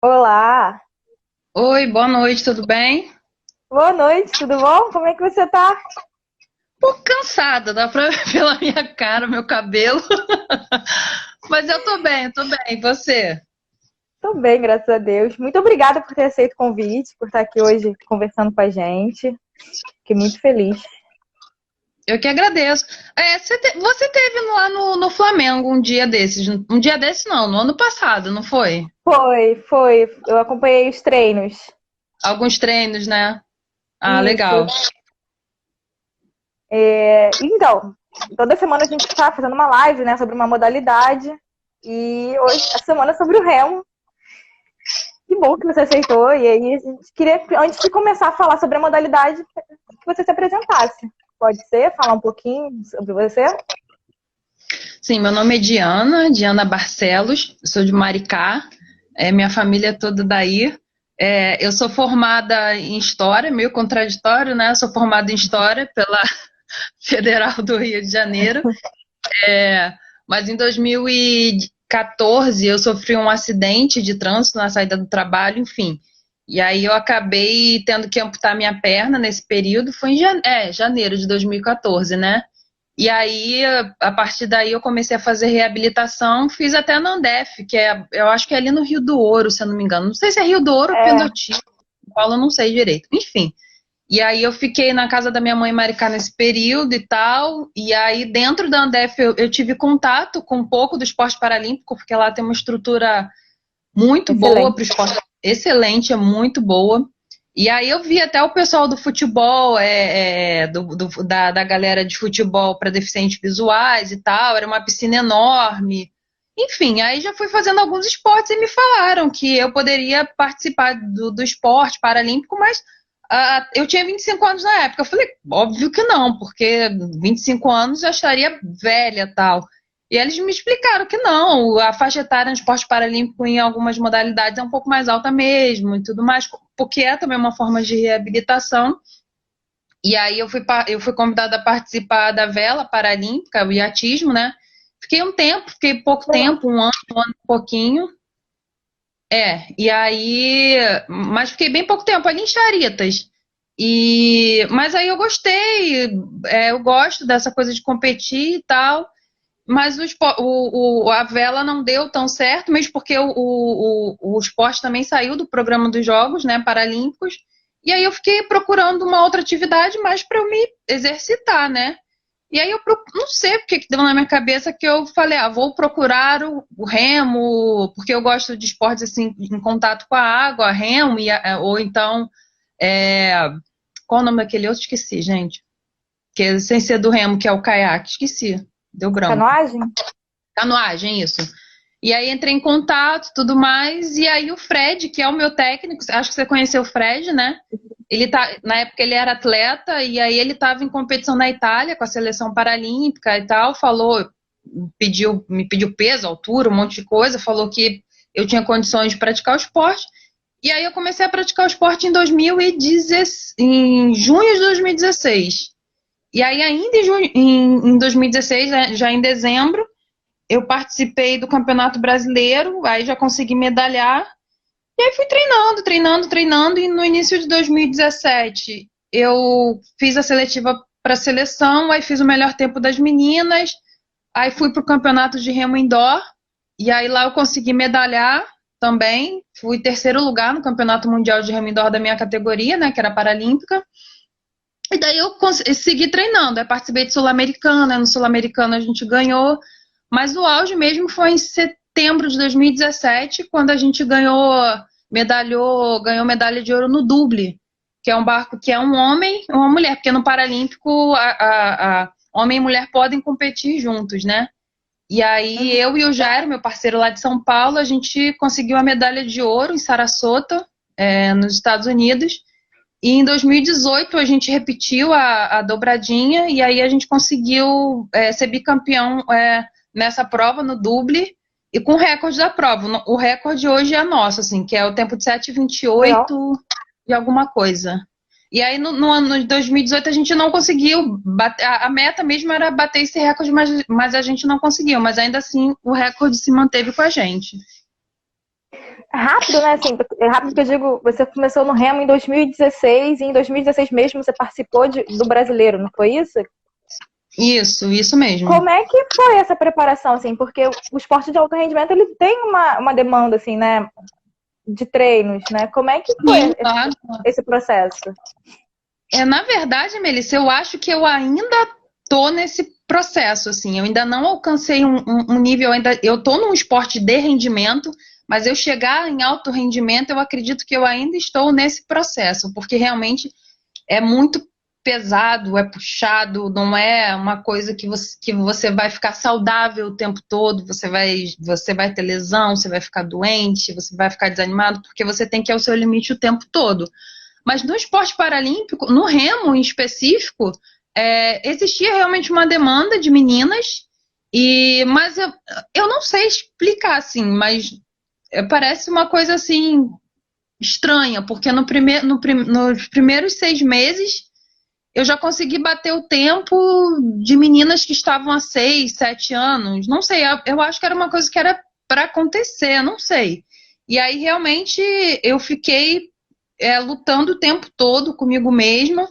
Olá, Oi, boa noite, tudo bem? boa noite, tudo bom? Como é que você tá? Um pouco cansada, dá pra ver pela minha cara, meu cabelo. Mas eu tô bem, eu tô bem. E você? Tô bem, graças a Deus. Muito obrigada por ter aceito o convite, por estar aqui hoje conversando com a gente. Fiquei muito feliz. Eu que agradeço. Você teve lá no Flamengo um dia desses. Um dia desses não, no ano passado, não foi? Foi. Eu acompanhei os treinos. Alguns treinos, né? Ah, Isso. legal. Então, toda semana a gente está fazendo uma live, né, sobre uma modalidade. E hoje, a semana é sobre o remo. Que bom que você aceitou. E aí, a gente queria, antes de começar a falar sobre a modalidade, que você se apresentasse. Pode ser? Falar um pouquinho sobre você? Sim, meu nome é Diana, Diana Barcelos, eu sou de Maricá, minha família é toda daí. Eu sou formada em História, meio contraditório, né? Eu sou formada em História pela Federal do Rio de Janeiro, mas em 2014 eu sofri um acidente de trânsito na saída do trabalho, enfim. E aí eu acabei tendo que amputar minha perna nesse período, foi em janeiro de 2014, né? E aí, a partir daí, eu comecei a fazer reabilitação, fiz até na Andef, eu acho que é ali no Rio do Ouro, se eu não me engano. Não sei se é Rio do Ouro ou É, Pindotinho, Paulo, eu não sei direito. Enfim, e aí eu fiquei na casa da minha mãe em Maricá nesse período e tal, e aí dentro da Andef eu tive contato com um pouco do esporte paralímpico, porque lá tem uma estrutura muito boa para o excelente. esporte, excelente, é muito boa. E aí eu vi até o pessoal do futebol, da galera de futebol para deficientes visuais e tal, era uma piscina enorme. Enfim, aí já fui fazendo alguns esportes e me falaram que eu poderia participar do esporte paralímpico, mas eu tinha 25 anos na época. Eu falei, óbvio que não, porque 25 anos eu estaria velha tal. E eles me explicaram que não, a faixa etária no esporte paralímpico em algumas modalidades é um pouco mais alta mesmo e tudo mais, porque é também uma forma de reabilitação. E aí eu fui convidada a participar da vela paralímpica, o iatismo, né? Fiquei um tempo, fiquei pouco tempo, um ano e pouquinho. E aí, mas fiquei bem pouco tempo ali em Charitas. Mas aí eu gostei, eu gosto dessa coisa de competir e tal. Mas a vela não deu tão certo, mesmo porque o esporte também saiu do programa dos Jogos, né, Paralímpicos. E aí eu fiquei procurando uma outra atividade mais para eu me exercitar, né? E aí não sei porque que deu na minha cabeça que eu falei, vou procurar o remo, porque eu gosto de esportes assim, em contato com a água, remo, ou então. é, Qual o nome daquele outro? Esqueci, gente. Que é sem ser do remo, que é o caiaque. Esqueci. Deu branco. Canoagem? Canoagem, isso. E aí entrei em contato, tudo mais, e aí o Fred, que é o meu técnico, acho que você conheceu o Fred, né? Na época ele era atleta, e aí ele estava em competição na Itália com a seleção paralímpica e tal, me pediu peso, altura, um monte de coisa, falou que eu tinha condições de praticar o esporte. E aí eu comecei a praticar o esporte em junho de 2016. E aí ainda em 2016, já em dezembro, eu participei do Campeonato Brasileiro, aí já consegui medalhar. E aí fui treinando, treinando, treinando, e no início de 2017 eu fiz a seletiva para a seleção, aí fiz o melhor tempo das meninas, aí fui para o campeonato de remo indoor, e aí lá eu consegui medalhar também, fui terceiro lugar no campeonato mundial de remo indoor da minha categoria, né, que era paralímpica, e daí eu segui treinando, aí participei de Sul-Americana, no Sul-Americana a gente ganhou, mas o auge mesmo foi em setembro de 2017, quando a gente ganhou medalha de ouro no Double, que é um barco que é um homem e uma mulher, porque no Paralímpico homem e mulher podem competir juntos, né? E aí Uhum. eu e o Jairo, meu parceiro lá de São Paulo, a gente conseguiu a medalha de ouro em Sarasota, nos Estados Unidos. E em 2018 a gente repetiu a dobradinha e aí a gente conseguiu ser bicampeão nessa prova no Double e com o recorde da prova. O recorde hoje é nosso, assim, que é o tempo de Legal. 7:28 e alguma coisa. E aí no ano de 2018 a gente não conseguiu bater, a meta mesmo era bater esse recorde, mas a gente não conseguiu, mas ainda assim o recorde se manteve com a gente. rápido, né? Assim, é rápido que eu digo, você começou no remo em 2016 e em 2016 mesmo você participou do brasileiro, não foi isso? Isso mesmo. Como é que foi essa preparação, assim? Porque o esporte de alto rendimento, ele tem uma demanda, assim, né? De treinos, né? Como é que foi Sim, claro. esse processo? Na verdade, Melissa, eu acho que eu ainda tô nesse processo, assim, eu ainda não alcancei um nível, eu tô num esporte de rendimento, mas eu chegar em alto rendimento, eu acredito que eu ainda estou nesse processo, porque realmente é muito pesado, é puxado, não é uma coisa que você vai ficar saudável o tempo todo, você vai ter lesão, você vai ficar doente, você vai ficar desanimado, porque você tem que ir ao seu limite o tempo todo. Mas no esporte paralímpico, no remo em específico, existia realmente uma demanda de meninas, mas eu não sei explicar assim, mas parece uma coisa assim estranha, porque nos primeiros 6 meses eu já consegui bater o tempo de meninas que estavam há 6, 7 anos. Não sei, eu acho que era uma coisa que era para acontecer, não sei. E aí realmente eu fiquei lutando o tempo todo comigo mesma.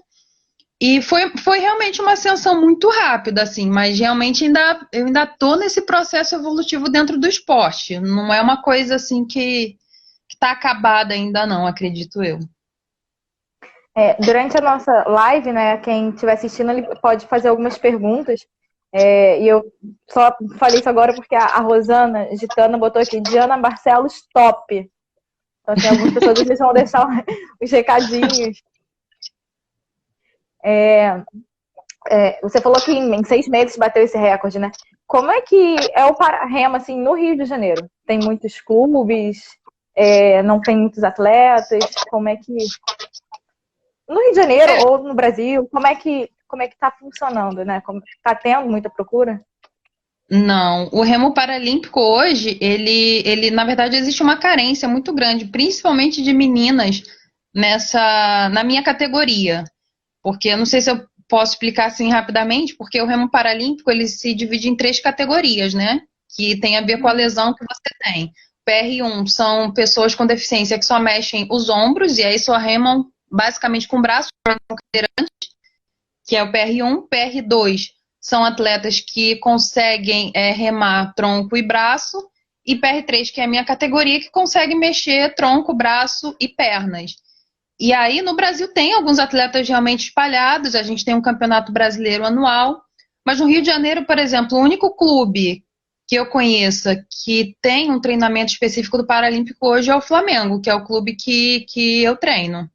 E foi realmente uma ascensão muito rápida, assim, mas realmente eu ainda tô nesse processo evolutivo dentro do esporte. Não é uma coisa assim que está acabada ainda não, acredito eu. Durante a nossa live, né, quem estiver assistindo, ele pode fazer algumas perguntas. E eu só falei isso agora porque a Rosana Gitana botou aqui, Diana Barcelos, top. Então, tem algumas pessoas que vão deixar os recadinhos. Você falou que em 6 meses bateu esse recorde, né? Como é que é o para-remo, assim, no Rio de Janeiro? Tem muitos clubes? Não tem muitos atletas? Como é que... No Rio de Janeiro ou no Brasil, como é que tá funcionando, né? Tá tendo muita procura? Não, o remo paralímpico hoje, na verdade, existe uma carência muito grande, principalmente de meninas na minha categoria. Porque eu não sei se eu posso explicar assim rapidamente, porque o remo paralímpico ele se divide em 3 categorias, né? Que tem a ver com a lesão que você tem. PR1 são pessoas com deficiência que só mexem os ombros e aí só remam basicamente com o braço, que é o PR1. PR2 são atletas que conseguem remar tronco e braço. E PR3, que é a minha categoria, que consegue mexer tronco, braço e pernas. E aí, no Brasil, tem alguns atletas realmente espalhados, a gente tem um campeonato brasileiro anual, mas no Rio de Janeiro, por exemplo, o único clube que eu conheça que tem um treinamento específico do Paralímpico hoje é o Flamengo, que é o clube que eu treino.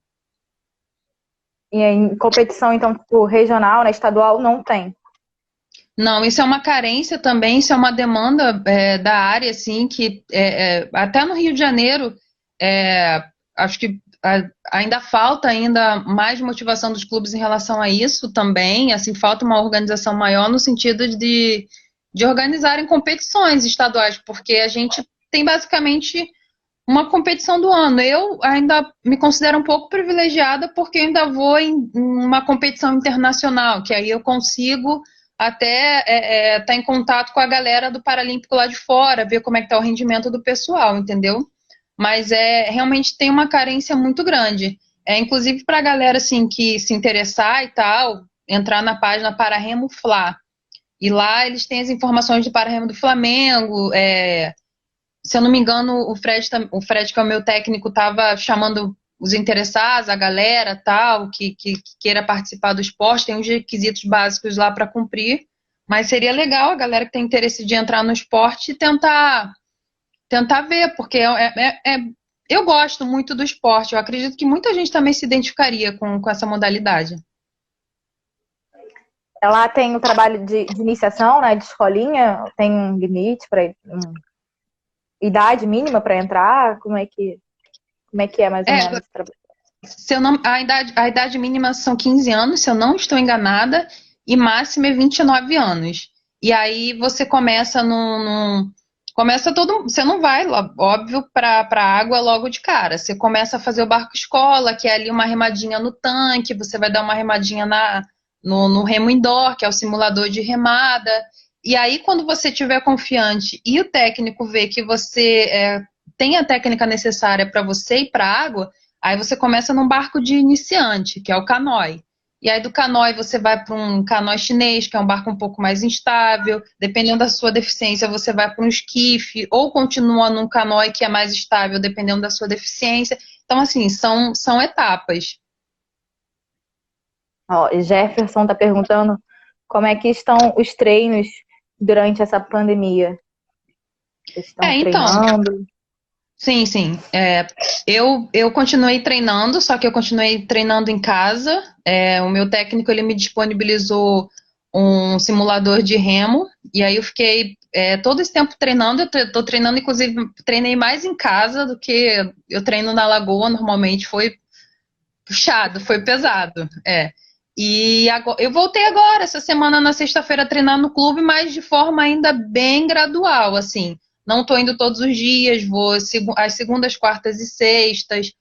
E em competição, então, tipo, regional, né, estadual, não tem. Não, isso é uma carência também, isso é uma demanda da área, assim, que até no Rio de Janeiro, acho que ainda falta ainda mais motivação dos clubes em relação a isso também, assim, falta uma organização maior no sentido de organizarem competições estaduais, porque a gente tem basicamente uma competição do ano. Eu ainda me considero um pouco privilegiada porque eu ainda vou em uma competição internacional, que aí eu consigo até estar em contato com a galera do Paralímpico lá de fora, ver como é que está o rendimento do pessoal, entendeu? Mas realmente tem uma carência muito grande. Inclusive para a galera assim, que se interessar e tal, entrar na página Pararremo Fla. E lá eles têm as informações do Pararremo do Flamengo. Se eu não me engano, o Fred, que é o meu técnico, estava chamando os interessados, a galera tal, que queira participar do esporte, tem uns requisitos básicos lá para cumprir, mas seria legal a galera que tem interesse de entrar no esporte tentar ver, porque eu gosto muito do esporte, eu acredito que muita gente também se identificaria com essa modalidade. Lá tem o trabalho de iniciação, né, de escolinha, tem um limite para idade mínima para entrar? Como é que é mais ou menos esse trabalho? A idade mínima são 15 anos, se eu não estou enganada, e máxima é 29 anos. E aí você começa você não vai, óbvio, para a água logo de cara. Você começa a fazer o barco escola, que é ali uma remadinha no tanque, você vai dar uma remadinha no remo indoor, que é o simulador de remada. E aí, quando você estiver confiante e o técnico vê que você tem a técnica necessária para você ir para a água, aí você começa num barco de iniciante, que é o canoe. E aí do canoe você vai para um canoe chinês, que é um barco um pouco mais instável. Dependendo da sua deficiência, você vai para um esquife, ou continua num canoe que é mais estável, dependendo da sua deficiência. Então, assim, são etapas. Ó, e Jefferson está perguntando como é que estão os treinos durante essa pandemia. Vocês estão Então, treinando? sim, sim. Eu continuei treinando, só que eu continuei treinando em casa. O meu técnico ele me disponibilizou um simulador de remo, e aí eu fiquei todo esse tempo treinando. Eu tô treinando, inclusive, treinei mais em casa do que eu treino na lagoa normalmente. Foi puxado, foi pesado. E agora, eu voltei agora, essa semana, na sexta-feira, a treinar no clube, mas de forma ainda bem gradual, assim. Não estou indo todos os dias, vou às segundas, quartas e sextas,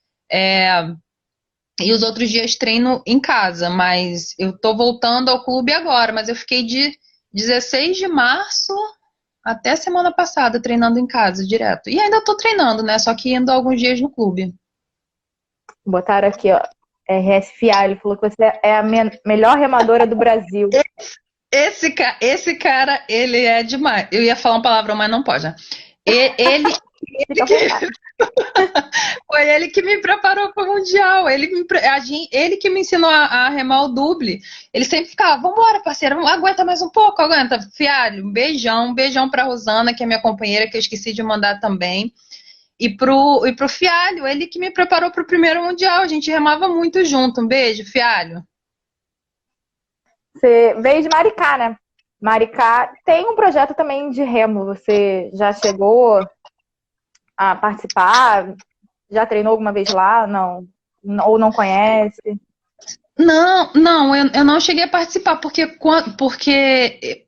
e os outros dias treino em casa, mas eu estou voltando ao clube agora, mas eu fiquei de 16 de março até a semana passada treinando em casa direto. E ainda estou treinando, né? Só que indo alguns dias no clube. Botaram aqui, ó. RSFA, ele falou que você é a melhor remadora do Brasil. Esse cara, ele é demais. Eu ia falar uma palavra, mas não pode, né? Ele foi ele que me preparou para o Mundial. Ele que me ensinou a remar o duble. Ele sempre ficava, vambora, parceira, aguenta mais um pouco, aguenta. Fialho, um beijão pra Rosana, que é minha companheira, que eu esqueci de mandar também. E pro Fialho, ele que me preparou para o primeiro Mundial. A gente remava muito junto. Um beijo, Fialho. Você veio de Maricá, né? Maricá tem um projeto também de remo. Você já chegou a participar? Já treinou alguma vez lá? Não. Ou não conhece? Não, eu não cheguei a participar, porque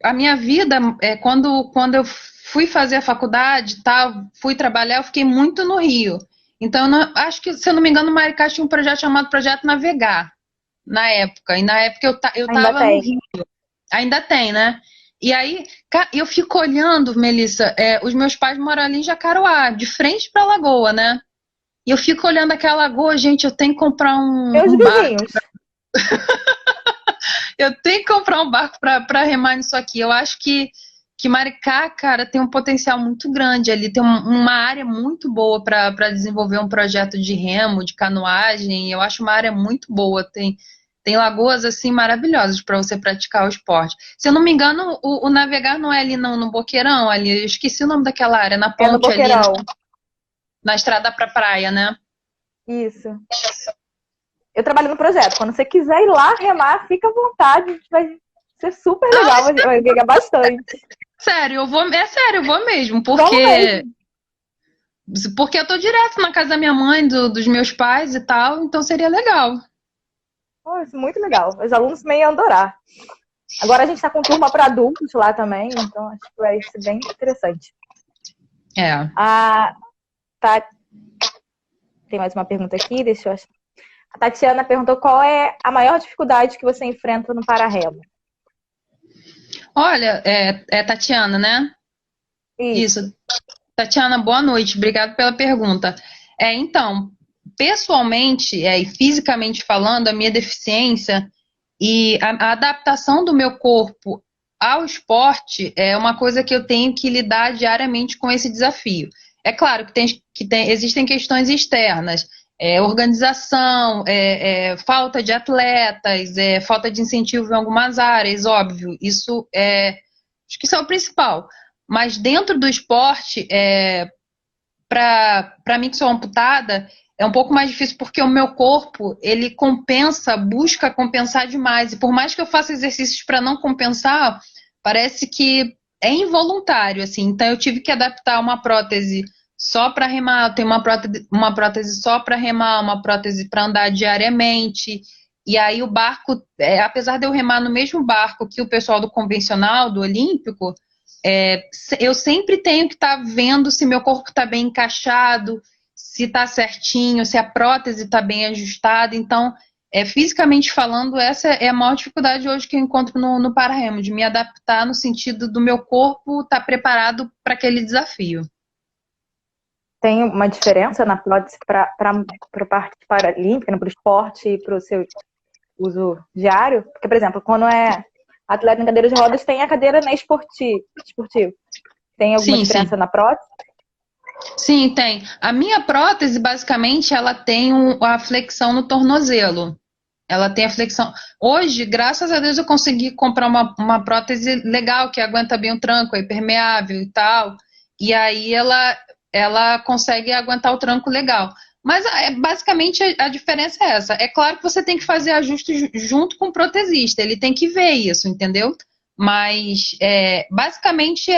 a minha vida, quando eu fui fazer a faculdade, fui trabalhar, eu fiquei muito no Rio. Então, acho que, se eu não me engano, o Maricá tinha um projeto chamado Projeto Navegar, na época. E na época eu Ainda estava no tem. Rio. Ainda tem, né? E aí, eu fico olhando, Melissa, os meus pais moram ali em Jacaruá, de frente para a lagoa, né? E eu fico olhando aquela lagoa, gente, eu tenho que comprar Meus um barco. vizinhos. Eu tenho que comprar um barco para remar nisso aqui. Eu acho que Maricá, cara, tem um potencial muito grande ali. Tem uma área muito boa para desenvolver um projeto de remo, de canoagem. Eu acho uma área muito boa. Tem lagoas, assim, maravilhosas para você praticar o esporte. Se eu não me engano, o navegar não é ali no Boqueirão, ali. Eu esqueci o nome daquela área, na É no ponte ali, Boqueirão. na estrada para praia, né? Isso. Eu trabalho no projeto. Quando você quiser ir lá remar, fica à vontade. Vai ser super legal. Vai ganhar bastante. Sério, eu vou mesmo, Vamos mesmo. porque eu tô direto na casa da minha mãe, dos meus pais e tal, então seria legal. Oh, isso é muito legal. Os alunos também iam adorar. Agora a gente está com turma para adultos lá também, então acho que vai ser bem interessante. Tá. Tem mais uma pergunta aqui, deixa eu achar. A Tatiana perguntou qual é a maior dificuldade que você enfrenta no para-remo. Olha, Tatiana, né? Isso. Tatiana, boa noite. Obrigada pela pergunta. Então, pessoalmente e fisicamente falando, a minha deficiência e a adaptação do meu corpo ao esporte é uma coisa que eu tenho que lidar diariamente com esse desafio. É claro que existem questões externas, organização, falta de atletas, falta de incentivo em algumas áreas, óbvio. Acho que isso é o principal. Mas dentro do esporte, para mim que sou amputada, é um pouco mais difícil porque o meu corpo, ele busca compensar demais. E por mais que eu faça exercícios para não compensar, parece que é involuntário, assim. Então eu tive que adaptar uma prótese só para remar, eu tenho uma prótese só para remar, uma prótese para andar diariamente. E aí o barco, apesar de eu remar no mesmo barco que o pessoal do convencional, do olímpico, eu sempre tenho que estar vendo se meu corpo está bem encaixado, se está certinho, se a prótese está bem ajustada. Então, fisicamente falando, essa é a maior dificuldade hoje que eu encontro no para-remo, de me adaptar no sentido do meu corpo estar preparado para aquele desafio. tem uma diferença na prótese para a parte paralímpica, para o esporte e para o seu uso diário? Porque, por exemplo, quando é atleta em cadeira de rodas, tem a cadeira na esportivo. Tem alguma diferença na prótese? Sim, tem. A minha prótese, basicamente, ela tem a flexão no tornozelo. Ela tem a flexão. Hoje, graças a Deus, eu consegui comprar uma prótese legal, que aguenta bem o tranco, é impermeável e tal. E aí ela consegue aguentar o tranco legal. Mas basicamente a diferença é essa. É claro que você tem que fazer ajustes junto com o protesista, ele tem que ver isso, entendeu? Mas basicamente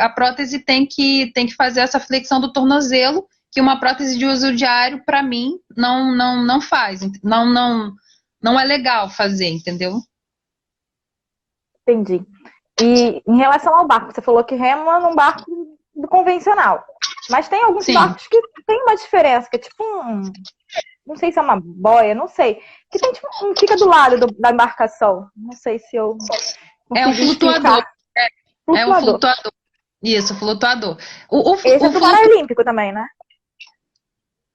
a prótese tem que fazer essa flexão do tornozelo, que uma prótese de uso diário, para mim, não faz. Não é legal fazer, entendeu? Entendi. E em relação ao barco, você falou que rema num barco convencional. Mas tem alguns barcos que tem uma diferença, que é tipo não sei se é uma boia, não sei. Que tem tipo fica do lado da embarcação. Não sei se eu é um flutuador. É um flutuador. Isso, flutuador. Esse é do Paralímpico também, né?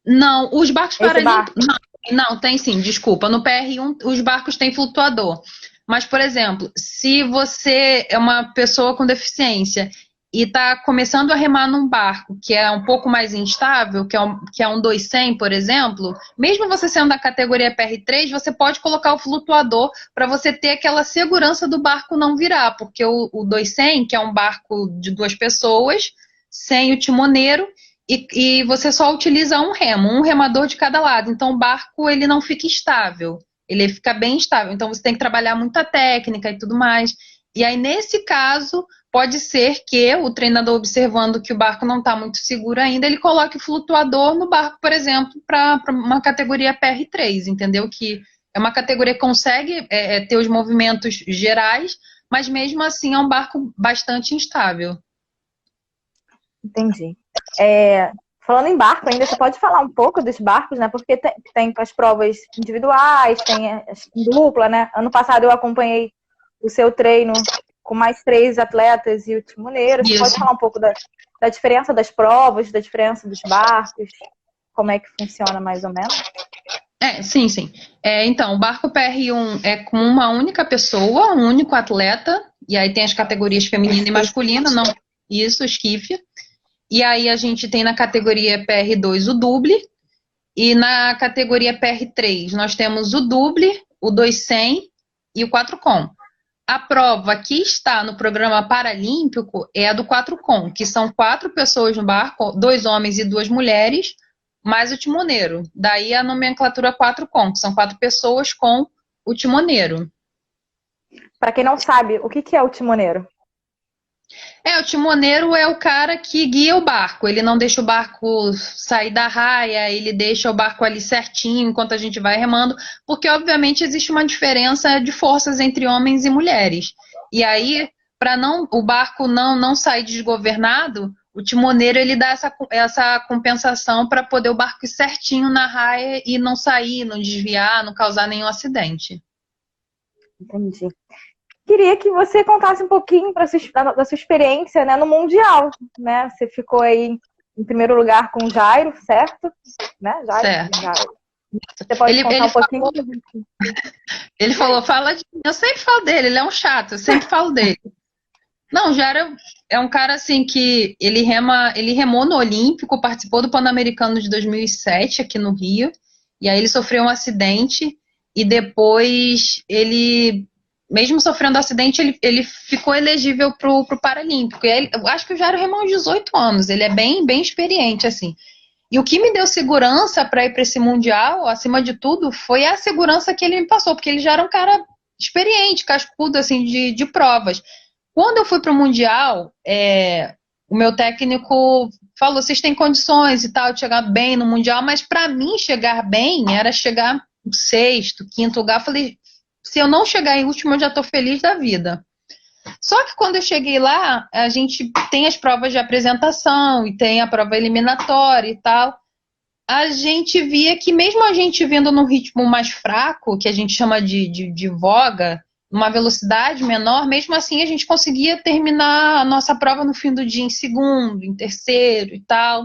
Não, os barcos paralímpicos. Não, tem sim, desculpa. No PR1 os barcos têm flutuador. Mas, por exemplo, se você é uma pessoa com deficiência e está começando a remar num barco que é um pouco mais instável, que é um 200, por exemplo, mesmo você sendo da categoria PR3, você pode colocar o flutuador para você ter aquela segurança do barco não virar, porque o 200, que é um barco de 2 pessoas, sem o timoneiro, e você só utiliza um remo, um remador de cada lado. Então o barco ele não fica estável, ele fica bem estável. Então você tem que trabalhar muita técnica e tudo mais. E aí nesse caso pode ser que o treinador, observando que o barco não está muito seguro ainda, ele coloque o flutuador no barco, por exemplo, para uma categoria PR3, entendeu? Que é uma categoria que consegue ter os movimentos gerais, mas mesmo assim é um barco bastante instável. Entendi. Falando em barco ainda, você pode falar um pouco dos barcos, né? Porque tem as provas individuais, tem as dupla, né? Ano passado eu acompanhei o seu treino com mais 3 atletas e o timoneiro. Você pode falar um pouco da diferença das provas, da diferença dos barcos, como é que funciona mais ou menos? Sim. Então, o barco PR1 é com uma única pessoa, um único atleta, e aí tem as categorias feminina e masculina, não, isso, esquife. E aí a gente tem na categoria PR2 o duble, e na categoria PR3 nós temos o duble, o 200 e o 4 com. A prova que está no programa paralímpico é a do 4 com, que são 4 pessoas no barco, 2 homens e 2 mulheres, mais o timoneiro. Daí a nomenclatura 4 com, que são 4 pessoas com o timoneiro. Para quem não sabe, o que é o timoneiro? O timoneiro é o cara que guia o barco. Ele não deixa o barco sair da raia, ele deixa o barco ali certinho enquanto a gente vai remando, porque obviamente existe uma diferença de forças entre homens e mulheres. E aí, para o barco não sair desgovernado, o timoneiro ele dá essa compensação para poder o barco ir certinho na raia e não sair, não desviar, não causar nenhum acidente. Entendi. Queria que você contasse um pouquinho da sua experiência, né, no Mundial, né? Você ficou aí em primeiro lugar com o Jairo, certo? Né? Jairo. Você pode contar um pouquinho? Ele falou, fala de mim. Eu sempre falo dele, ele é um chato, eu sempre falo dele. Não, o Jairo é um cara assim que ele remou no Olímpico, participou do Pan-Americano de 2007 aqui no Rio, e aí ele sofreu um acidente e depois ele, mesmo sofrendo acidente, ele ficou elegível pro Paralímpico. E aí, eu acho que o Jairo remou aos 18 anos, ele é bem, bem experiente, assim. E o que me deu segurança para ir para esse Mundial, acima de tudo, foi a segurança que ele me passou, porque ele já era um cara experiente, cascudo, assim, de provas. Quando eu fui para o Mundial, o meu técnico falou, vocês têm condições e tal de chegar bem no Mundial, mas para mim chegar bem era chegar no 6º, 5º lugar. Eu falei, se eu não chegar em último, eu já estou feliz da vida. Só que quando eu cheguei lá, a gente tem as provas de apresentação e tem a prova eliminatória e tal. A gente via que mesmo a gente vindo num ritmo mais fraco, que a gente chama de voga, uma velocidade menor, mesmo assim a gente conseguia terminar a nossa prova no fim do dia em segundo, em terceiro e tal.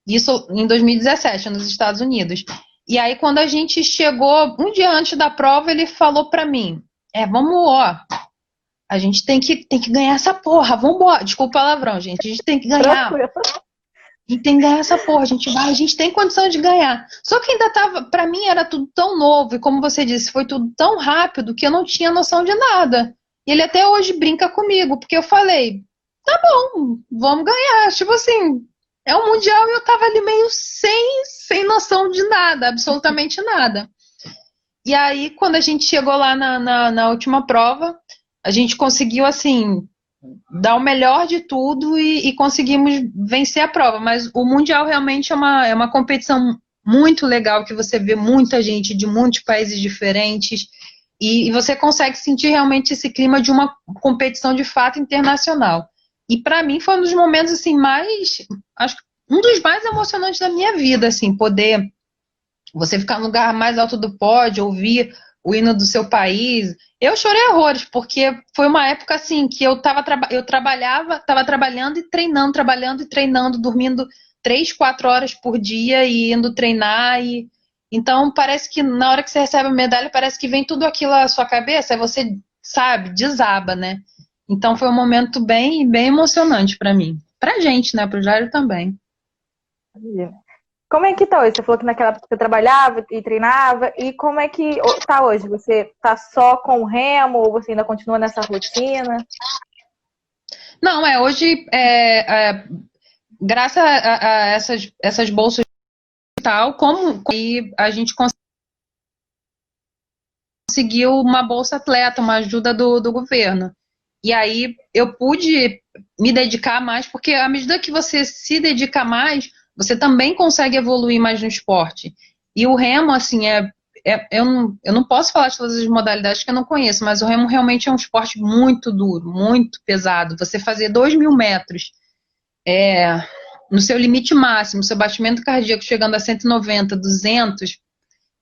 Isso em 2017, nos Estados Unidos. E aí, quando a gente chegou, um dia antes da prova, ele falou pra mim, vamos, ó, a gente tem que ganhar essa porra, vambora. Desculpa o palavrão, gente, a gente tem que ganhar. Tranquilo. A gente tem que ganhar essa porra, a gente tem condição de ganhar. Só que ainda tava, pra mim era tudo tão novo, e como você disse, foi tudo tão rápido que eu não tinha noção de nada. E ele até hoje brinca comigo, porque eu falei, tá bom, vamos ganhar. Tipo assim, é um mundial e eu tava ali meio sem noção de nada, absolutamente nada. E aí, quando a gente chegou lá na última prova, a gente conseguiu, assim, dar o melhor de tudo e conseguimos vencer a prova. Mas o Mundial realmente é uma competição muito legal, que você vê muita gente de muitos países diferentes e você consegue sentir realmente esse clima de uma competição de fato internacional. E para mim foi um dos momentos assim acho que um dos mais emocionantes da minha vida, assim, poder você ficar no lugar mais alto do pódio, ouvir o hino do seu país. Eu chorei horrores, porque foi uma época assim que eu tava trabalhando e treinando, dormindo 3, 4 horas por dia e indo treinar. Então parece que na hora que você recebe a medalha, parece que vem tudo aquilo à sua cabeça, aí você, sabe, desaba, né? Então foi um momento bem, bem emocionante pra mim. Pra gente, né? Pro Jairo também. Como é que tá hoje? Você falou que naquela época você trabalhava e treinava. E como é que tá hoje? Você tá só com o remo ou você ainda continua nessa rotina? Não, hoje, graças a essas bolsas e tal, como a gente conseguiu uma bolsa atleta, uma ajuda do governo. E aí eu pude me dedicar mais, porque à medida que você se dedica mais, você também consegue evoluir mais no esporte. E o remo, assim, eu não posso falar de todas as modalidades que eu não conheço, mas o remo realmente é um esporte muito duro, muito pesado. Você fazer 2.000 metros no seu limite máximo, seu batimento cardíaco chegando a 190, 200,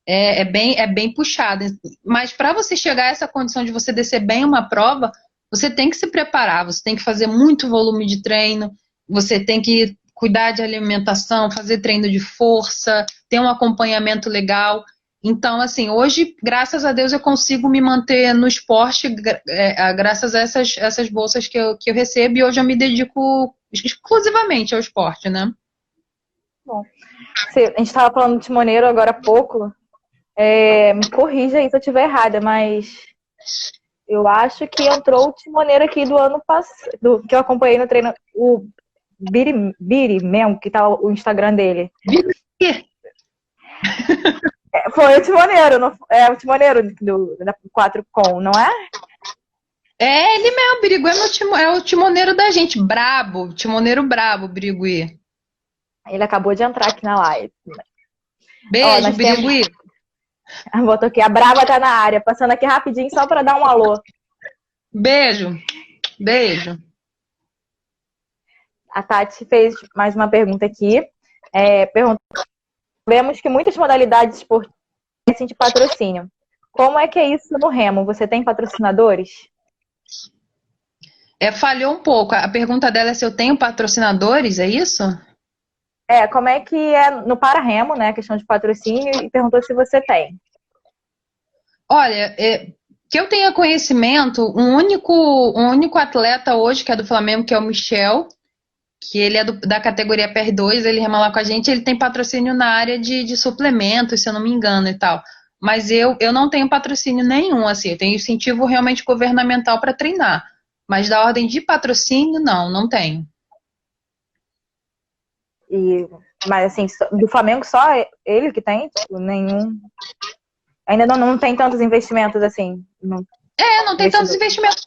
é bem puxado. Mas para você chegar a essa condição de você descer bem uma prova, você tem que se preparar, você tem que fazer muito volume de treino, você tem que cuidar de alimentação, fazer treino de força, ter um acompanhamento legal. Então, assim, hoje, graças a Deus, eu consigo me manter no esporte, graças a essas bolsas que eu recebo, e hoje eu me dedico exclusivamente ao esporte, né? Bom, a gente estava falando de timoneiro agora há pouco. Me corrija aí se eu estiver errada, mas eu acho que entrou o timoneiro aqui do ano passado, que eu acompanhei no treino, o Biri mesmo, que tá o Instagram dele. Foi o timoneiro, o timoneiro da 4Com, não é? É ele mesmo, o Birigui é o timoneiro da gente, brabo, timoneiro brabo, Birigui. Ele acabou de entrar aqui na live. Beijo, Birigui. Botou aqui, a Brava tá na área, passando aqui rapidinho só para dar um alô. Beijo, beijo. A Tati fez mais uma pergunta aqui. Vemos que muitas modalidades esportivas têm de patrocínio. Como é que é isso no remo? Você tem patrocinadores? Falhou um pouco. A pergunta dela é se eu tenho patrocinadores, é isso? Como é que é no para-remo, né? A questão de patrocínio, e perguntou se você tem. Olha, que eu tenha conhecimento, um único atleta hoje, que é do Flamengo, que é o Michel, que ele é da categoria PR2, ele rema lá com a gente, ele tem patrocínio na área de suplementos, se eu não me engano e tal. Mas eu não tenho patrocínio nenhum, assim, eu tenho incentivo realmente governamental para treinar. Mas da ordem de patrocínio, não tenho. Mas assim, do Flamengo só ele que tem? Tipo, nenhum. Ainda não tem tantos investimentos assim. Não tem tantos investimentos.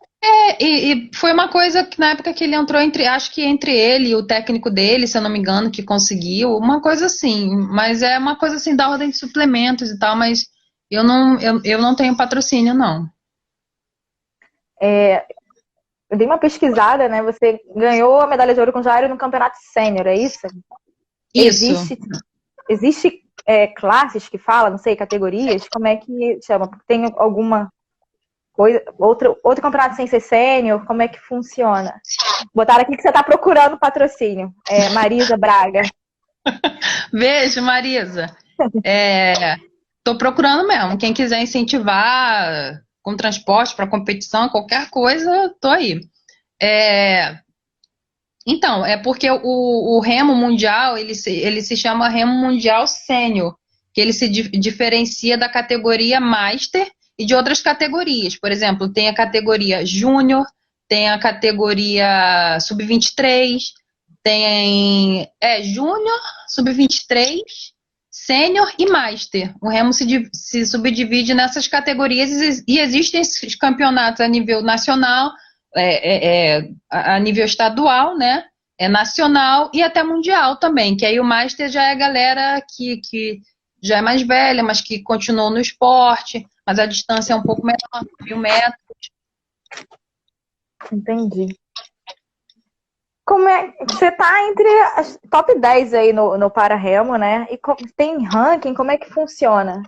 E foi uma coisa que na época que ele entrou, acho que entre ele e o técnico dele, se eu não me engano, que conseguiu, uma coisa assim. Mas é uma coisa assim da ordem de suplementos e tal, mas eu não tenho patrocínio, não. Eu dei uma pesquisada, né? Você ganhou a medalha de ouro com o Jairo no campeonato sênior, é isso? Isso. Existe classes que fala, não sei, categorias? Como é que chama? Tem alguma coisa, outro campeonato sem ser sênior? Como é que funciona? Botaram aqui que você está procurando patrocínio. Marisa Braga. Vejo, Marisa. Tô procurando mesmo. Quem quiser incentivar com transporte para competição, qualquer coisa, tô aí. É, então, é porque o remo mundial, ele se chama remo mundial sênior, que ele se diferencia da categoria master e de outras categorias. Por exemplo, tem a categoria júnior, tem a categoria sub-23, tem júnior, sub-23, sênior e master. O remo se subdivide nessas categorias e existem esses campeonatos a nível nacional, a nível estadual, né? Nacional e até mundial também, que aí o Master já é a galera que já é mais velha, mas que continuou no esporte, mas a distância é um pouco menor, 1.000 metros. Entendi. Como é, você tá entre as top 10 aí no para-remo, né? E tem ranking, como é que funciona?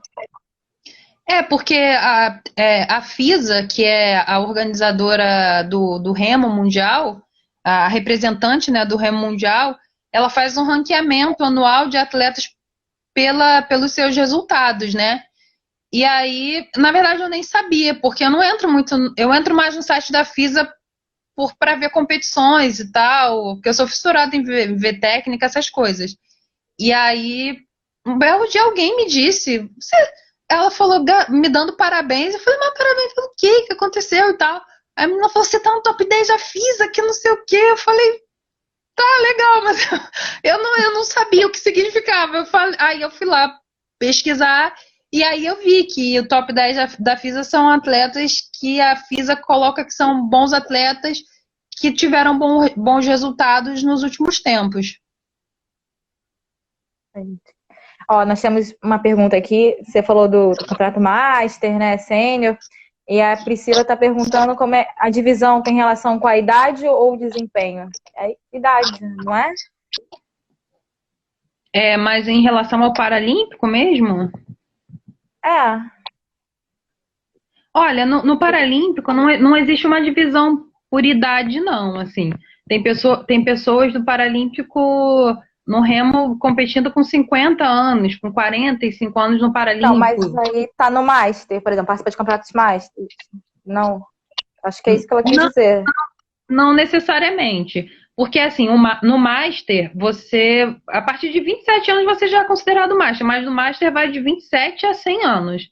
Porque a FISA, que é a organizadora do remo mundial, a representante, né, do remo mundial, ela faz um ranqueamento anual de atletas pelos seus resultados, né? E aí, na verdade, eu nem sabia, porque eu não entro muito, eu entro mais no site da FISA para ver competições e tal, porque eu sou fissurada em ver técnica, essas coisas. E aí, um belo dia alguém me disse, ela falou, me dando parabéns, eu falei, mas parabéns pelo quê? O que aconteceu e tal? Aí a menina falou, você tá no top 10 da FISA, que não sei o quê. Eu falei, tá legal, mas eu não sabia o que significava. Aí eu fui lá pesquisar e aí eu vi que o top 10 da FISA são atletas que a FISA coloca que são bons atletas que tiveram bons resultados nos últimos tempos. Ó, nós temos uma pergunta aqui. Você falou do contrato Master, né? Sênior. E a Priscila está perguntando como é a divisão tem relação com a idade ou o desempenho? É idade, não é? Mas em relação ao Paralímpico mesmo? É. Olha, no Paralímpico não existe uma divisão por idade, não. Assim, tem pessoas do Paralímpico no remo competindo com 50 anos, com 45 anos no Não, mas Paralímpico. aí tá no Master, por exemplo, participa de campeonatos Master. Não. Acho que é isso que ela quis Não, dizer. não necessariamente. Porque, assim, no Master, a partir de 27 anos, você já é considerado Master, mas no Master vai de 27 a 100 anos,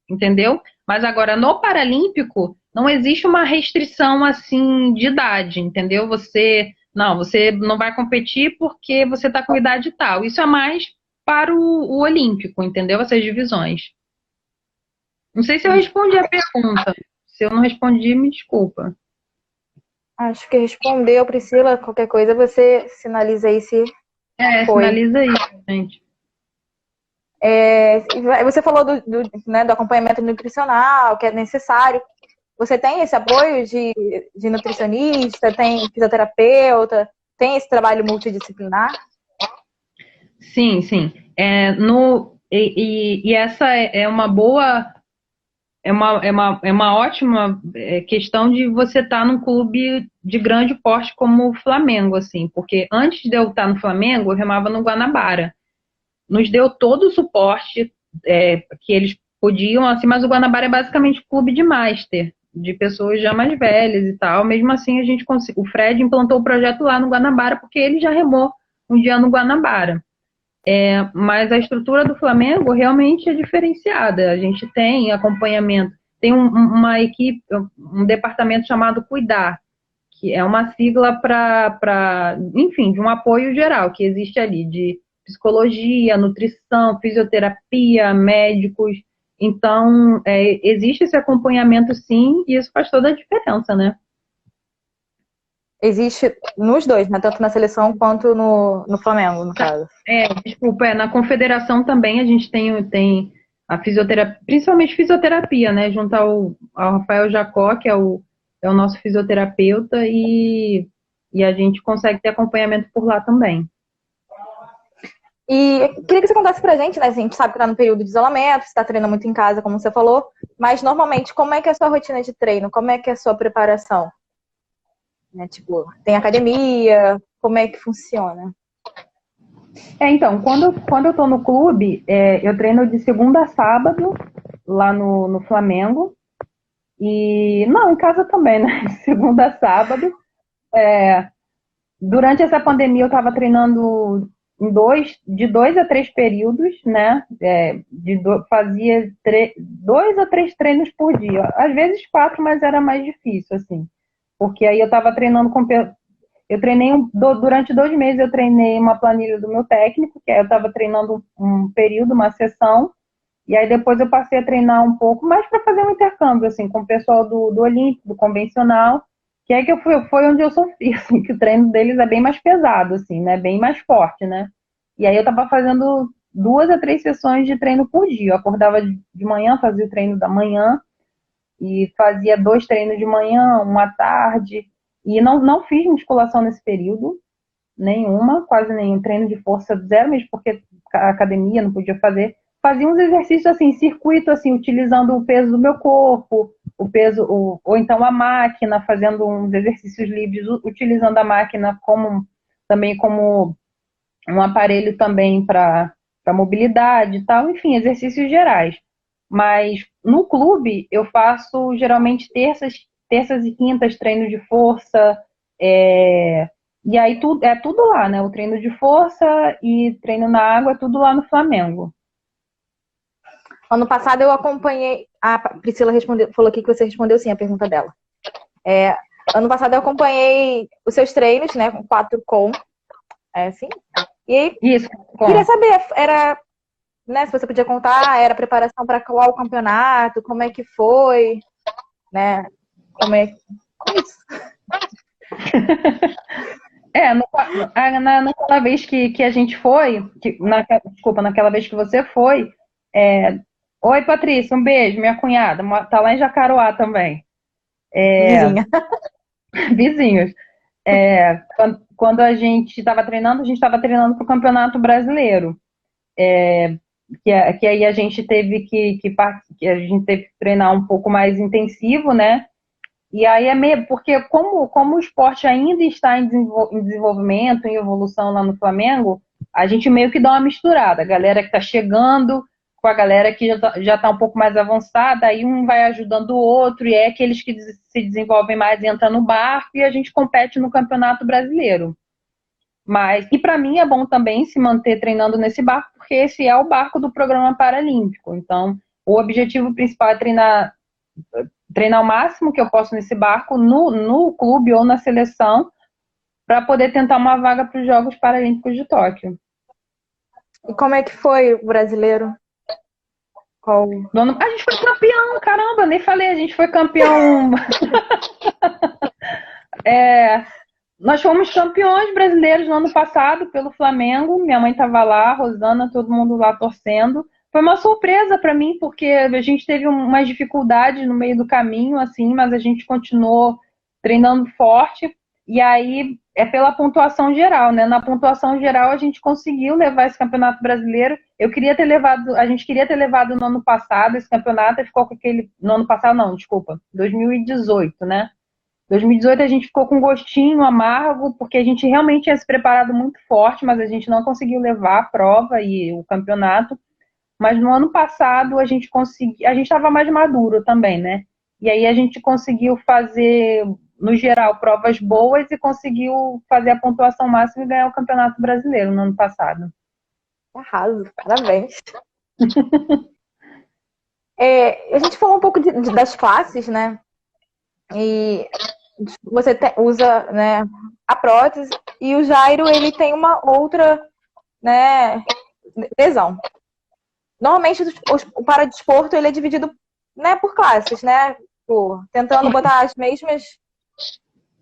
entendeu? Mas agora, no Paralímpico, não existe uma restrição, assim, de idade, entendeu? Você não vai competir porque você está com idade tal. Isso é mais para o Olímpico, entendeu? Essas divisões. Não sei se eu respondi a pergunta. Se eu não respondi, me desculpa. Acho que respondeu, Priscila. Qualquer coisa você sinaliza aí se foi. Finaliza aí, gente. Você falou do acompanhamento nutricional, que é necessário. Você tem esse apoio de nutricionista, tem fisioterapeuta, tem esse trabalho multidisciplinar? Sim, sim. E essa é uma boa, é uma ótima questão de você estar num clube de grande porte como o Flamengo, assim, porque antes de eu estar no Flamengo, eu remava no Guanabara. Nos deu todo o suporte que eles podiam, assim, mas o Guanabara é basicamente clube de master, de pessoas já mais velhas e tal. Mesmo assim, a gente o Fred implantou o projeto lá no Guanabara, porque ele já remou um dia no Guanabara. Mas a estrutura do Flamengo realmente é diferenciada. A gente tem acompanhamento, tem uma equipe, um departamento chamado Cuidar, que é uma sigla enfim, de um apoio geral que existe ali, de psicologia, nutrição, fisioterapia, médicos. Então, existe esse acompanhamento sim, e isso faz toda a diferença, né? Existe nos dois, né? Tanto na seleção quanto no Flamengo, no caso. Desculpa, na confederação também a gente tem a fisioterapia, principalmente fisioterapia, né? Junto ao Rafael Jacó, que é o nosso fisioterapeuta, e a gente consegue ter acompanhamento por lá também. E queria que você contasse pra gente, né? A gente sabe que tá no período de isolamento, você tá treinando muito em casa, como você falou, mas normalmente, como é que é a sua rotina de treino? Como é que é a sua preparação? Né? Tipo, tem academia? Como é que funciona? Então, quando eu tô no clube, eu treino de segunda a sábado, lá no Flamengo. E, não, em casa também, né? De segunda a sábado. É, Durante essa pandemia, eu estava treinando de 2 a 3 períodos, né? Fazia 2 a 3 treinos por dia. Às vezes 4, mas era mais difícil, assim. Porque aí eu estava treinando com. Eu treinei durante 2 meses, eu treinei uma planilha do meu técnico, que aí eu estava treinando um período, uma sessão, e aí depois eu passei a treinar um pouco mais para fazer um intercâmbio, assim, com o pessoal do Olímpico, do convencional, que é que foi onde eu sofri, assim, que o treino deles é bem mais pesado, assim, né, bem mais forte, né. E aí eu estava fazendo 2 a 3 sessões de treino por dia. Eu acordava de manhã, fazia o treino da manhã, e fazia 2 treinos de manhã, um à tarde, e não fiz musculação nesse período, nenhuma, quase nenhum treino de força zero, mesmo porque a academia não podia fazer. Fazia uns exercícios assim, circuito assim, utilizando o peso do meu corpo, o peso, ou então a máquina, fazendo uns exercícios livres, utilizando a máquina também como um aparelho também para mobilidade e tal, enfim, exercícios gerais. Mas no clube eu faço geralmente terças e quintas treinos de força, e aí é tudo lá, né? O treino de força e treino na água é tudo lá no Flamengo. Ano passado eu acompanhei. A Priscila falou aqui que você respondeu sim a pergunta dela. Ano passado eu acompanhei os seus treinos, né? Com 4 com. É assim? E aí, Isso, queria saber, né, se você podia contar, era preparação para qual campeonato, como é que foi, né? Como é isso? Naquela vez que a gente foi, desculpa, naquela vez que você foi, oi Patrícia, um beijo, minha cunhada, tá lá em Jacaroá também. Vizinha. Vizinhos. Quando a gente estava treinando para o Campeonato Brasileiro. Que aí a gente teve que a gente teve que treinar um pouco mais intensivo, né? E aí é meio, porque como o esporte ainda está em desenvolvimento, em evolução lá no Flamengo, a gente meio que dá uma misturada. A galera que está chegando com a galera que já tá um pouco mais avançada, aí um vai ajudando o outro, e é aqueles que se desenvolvem mais entram no barco e a gente compete no Campeonato Brasileiro. E para mim é bom também se manter treinando nesse barco, porque esse é o barco do programa paralímpico. Então, o objetivo principal é treinar o máximo que eu posso nesse barco, no clube ou na seleção, para poder tentar uma vaga para os Jogos Paralímpicos de Tóquio. E como é que foi o brasileiro? A gente foi campeão, caramba, nem falei, a gente foi campeão. Nós fomos campeões brasileiros no ano passado pelo Flamengo. Minha mãe estava lá, Rosana, todo mundo lá torcendo. Foi uma surpresa para mim, porque a gente teve umas dificuldades no meio do caminho, assim, mas a gente continuou treinando forte. E aí é pela pontuação geral, né? Na pontuação geral a gente conseguiu levar esse campeonato brasileiro. A gente queria ter levado no ano passado esse campeonato, e ficou com no ano passado não, desculpa, 2018, né? 2018 a gente ficou com um gostinho amargo, porque a gente realmente tinha se preparado muito forte, mas a gente não conseguiu levar a prova e o campeonato. Mas no ano passado a gente estava mais maduro também, né? E aí a gente conseguiu fazer, no geral, provas boas e conseguiu fazer a pontuação máxima e ganhar o Campeonato Brasileiro no ano passado. Arraso, parabéns. A gente falou um pouco das classes, né? E você usa, né, a prótese, e o Jairo, ele tem uma outra, né, lesão. Normalmente o paradesporto ele é dividido, né, por classes, né? Tentando botar as mesmas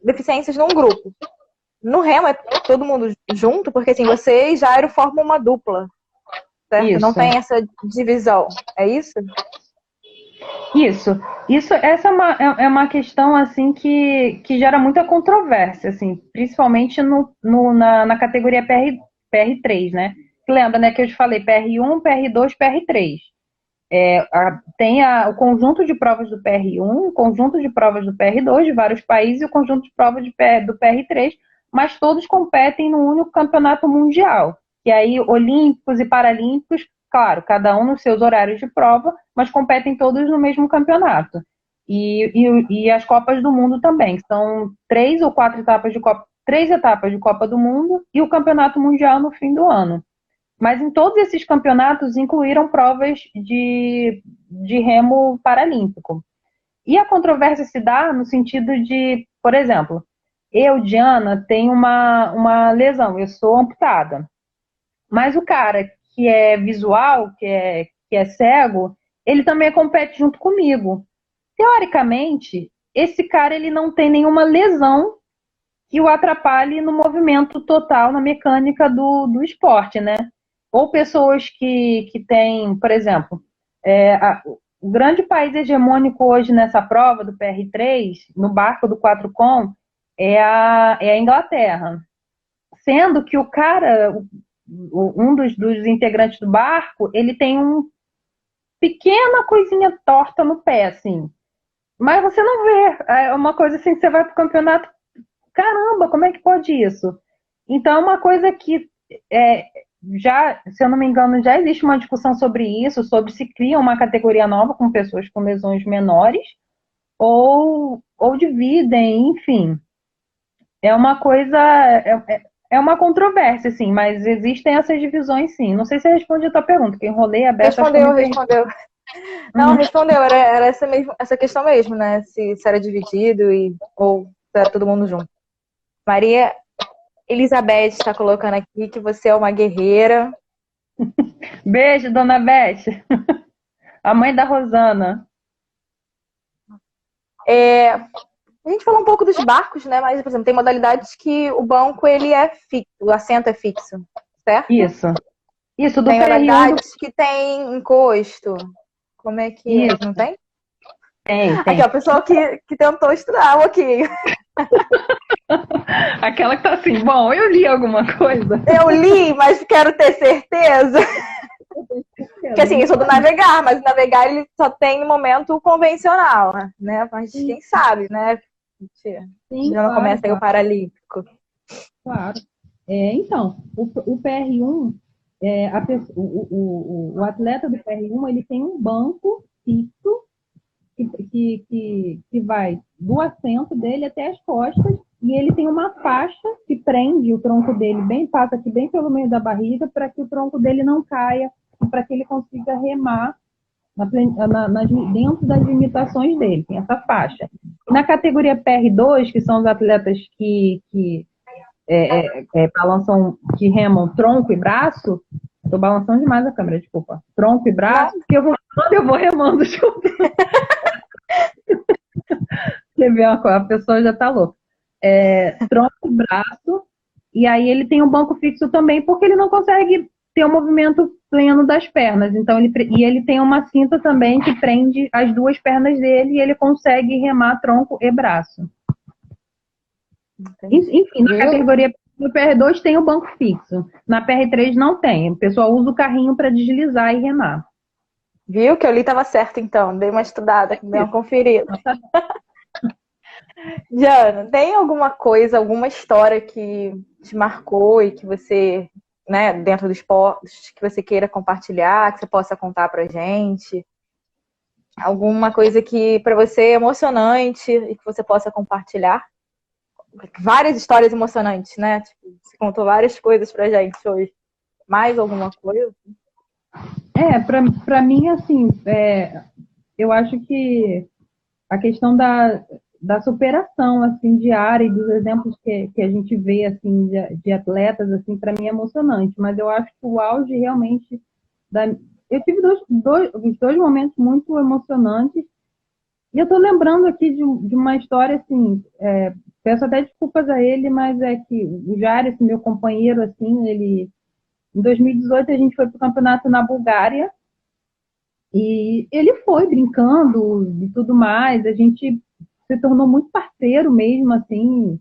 deficiências num grupo. No remo é todo mundo junto, porque assim, você e Jairo formam uma dupla, certo? Isso. Não tem essa divisão, é isso? Essa é uma questão assim que gera muita controvérsia, assim, principalmente na categoria PR3, né? Lembra, né, que eu te falei PR1, PR2, PR3. Tem o conjunto de provas do PR1, o conjunto de provas do PR2 de vários países e o conjunto de provas do PR3, mas todos competem no único campeonato mundial, que aí olímpicos e paralímpicos, claro, cada um nos seus horários de prova, mas competem todos no mesmo campeonato. E as Copas do Mundo também, que são 3 ou 4 etapas de Copa, 3 etapas de Copa do Mundo e o Campeonato Mundial no fim do ano. Mas em todos esses campeonatos incluíram provas de remo paralímpico. E a controvérsia se dá no sentido de, por exemplo, eu, Diana, tenho uma lesão, eu sou amputada. Mas o cara que é visual, que é cego, ele também compete junto comigo. Teoricamente, esse cara ele não tem nenhuma lesão que o atrapalhe no movimento total, na mecânica do esporte, né? Ou pessoas que têm, por exemplo, o grande país hegemônico hoje nessa prova do PR3, no barco do 4Com, é a Inglaterra. Sendo que o cara, um dos integrantes do barco, ele tem uma pequena coisinha torta no pé, assim. Mas você não vê. É uma coisa assim que você vai pro campeonato, caramba, como é que pode isso? Então é uma coisa que já, se eu não me engano, já existe uma discussão sobre isso, sobre se cria uma categoria nova com pessoas com lesões menores ou dividem, enfim. É uma coisa, é uma controvérsia, sim, mas existem essas divisões, sim. Não sei se responde a tua pergunta, que eu enrolei a Beth. Respondeu. Não, respondeu, era essa questão mesmo, né? Se era dividido ou se era todo mundo junto. Maria Elizabeth está colocando aqui que você é uma guerreira. Beijo, dona Beth. A mãe da Rosana. A gente falou um pouco dos barcos, né? Mas, por exemplo, tem modalidades que o banco ele é fixo, o assento é fixo, certo? Isso, do tem PR1 modalidades que tem encosto. Como é que Isso. não tem? Tem. Aqui, a pessoa que tentou estudar um pouquinho. Aquela que tá assim, bom, eu li alguma coisa. Eu li, mas quero ter certeza. Porque assim, eu sou do navegar, mas o navegar ele só tem no momento convencional, né? Mas quem sabe, né? Sim, já não começa aí o paralímpico. Claro. Então, o PR1, o atleta do PR1, ele tem um banco fixo que vai do assento dele até as costas, e ele tem uma faixa que prende o tronco dele, passa aqui bem pelo meio da barriga, para que o tronco dele não caia, para que ele consiga remar dentro das limitações dele, tem essa faixa. Na categoria PR2, que são os atletas que balançam, que remam tronco e braço, estou balançando demais a câmera, desculpa, tronco e braço, porque eu vou remando junto. Você vê, a pessoa já está louca. Tronco e braço, e aí ele tem um banco fixo também, porque ele não consegue ter o movimento pleno das pernas. Então ele tem uma cinta também que prende as duas pernas dele e ele consegue remar tronco e braço. Entendi. Enfim, na categoria do PR2 tem o banco fixo. Na PR3 não tem. O pessoal usa o carrinho para deslizar e remar. Viu que eu li estava certo, então. Dei uma estudada, dei uma conferida. Diana, tem alguma coisa, alguma história que te marcou e que você, né, dentro do esporte, que você queira compartilhar, que você possa contar pra gente? Alguma coisa que para você é emocionante e que você possa compartilhar? Várias histórias emocionantes, né? Tipo, você contou várias coisas pra gente hoje. Mais alguma coisa? Para mim, assim, eu acho que a questão da superação, assim, diária e dos exemplos que a gente vê, assim, de atletas, assim, para mim é emocionante. Mas eu acho que o auge realmente eu tive os dois momentos muito emocionantes. E eu tô lembrando aqui de uma história, assim, peço até desculpas a ele, mas é que o Jair, esse meu companheiro, assim, em 2018 a gente foi para o campeonato na Bulgária e ele foi brincando e tudo mais, a gente se tornou muito parceiro mesmo, assim,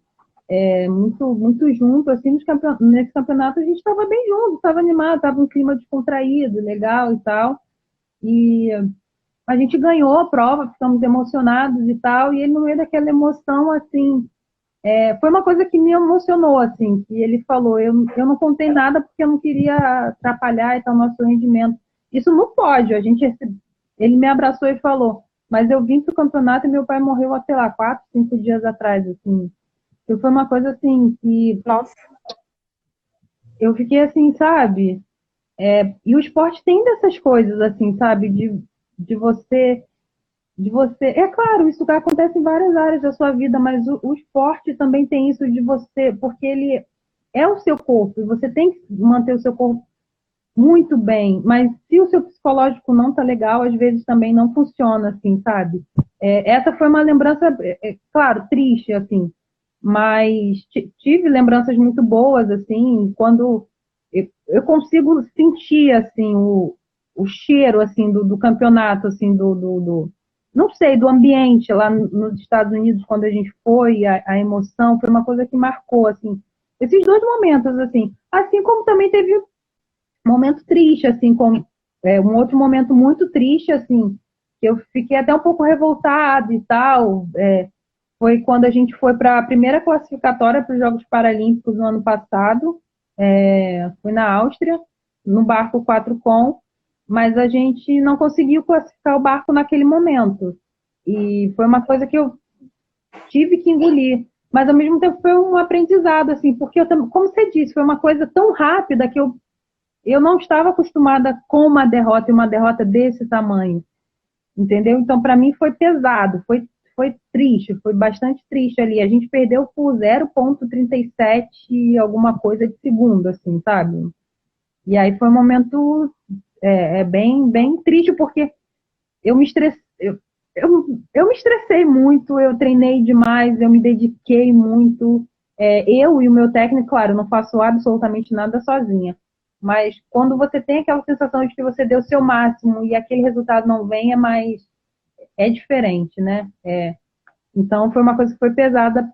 muito, muito junto, assim, nesse campeonato a gente estava bem junto, estava animado, estava um clima descontraído, legal e tal, e a gente ganhou a prova, ficamos emocionados e tal, e ele no meio daquela emoção, assim, Foi uma coisa que me emocionou, assim, que ele falou, eu não contei nada porque eu não queria atrapalhar e tal, o nosso rendimento. Isso no pódio, ele me abraçou e falou, mas eu vim pro campeonato e meu pai morreu há, sei lá, 4, 5 dias atrás, assim. E foi uma coisa, assim, que Nossa, eu fiquei assim, sabe? E o esporte tem dessas coisas, assim, sabe? De você é claro, isso acontece em várias áreas da sua vida, mas o esporte também tem isso de você, porque ele é o seu corpo, e você tem que manter o seu corpo muito bem, mas se o seu psicológico não tá legal, às vezes também não funciona, assim, sabe? Essa foi uma lembrança, claro, triste, assim, mas tive lembranças muito boas, assim, quando eu consigo sentir, assim, o cheiro, assim, do campeonato, assim, não sei, do ambiente lá nos Estados Unidos, quando a gente foi, a emoção, foi uma coisa que marcou, assim, esses dois momentos, assim como também teve um momento triste, assim, como um outro momento muito triste, assim, que eu fiquei até um pouco revoltada e tal, foi quando a gente foi para a primeira classificatória para os Jogos Paralímpicos no ano passado, foi na Áustria, no barco 4 mas a gente não conseguiu classificar o barco naquele momento. E foi uma coisa que eu tive que engolir. Mas ao mesmo tempo foi um aprendizado, assim, porque como você disse, foi uma coisa tão rápida que eu não estava acostumada com uma derrota e uma derrota desse tamanho, entendeu? Então, para mim, foi pesado, foi triste, foi bastante triste ali. A gente perdeu por 0,37 alguma coisa de segundo, assim, sabe? E aí foi um momento bem, bem triste, porque eu me estressei, eu me estressei muito, eu treinei demais, eu me dediquei muito. Eu e o meu técnico, claro, eu não faço absolutamente nada sozinha. Mas quando você tem aquela sensação de que você deu o seu máximo e aquele resultado não vem, é diferente, né? Então foi uma coisa que foi pesada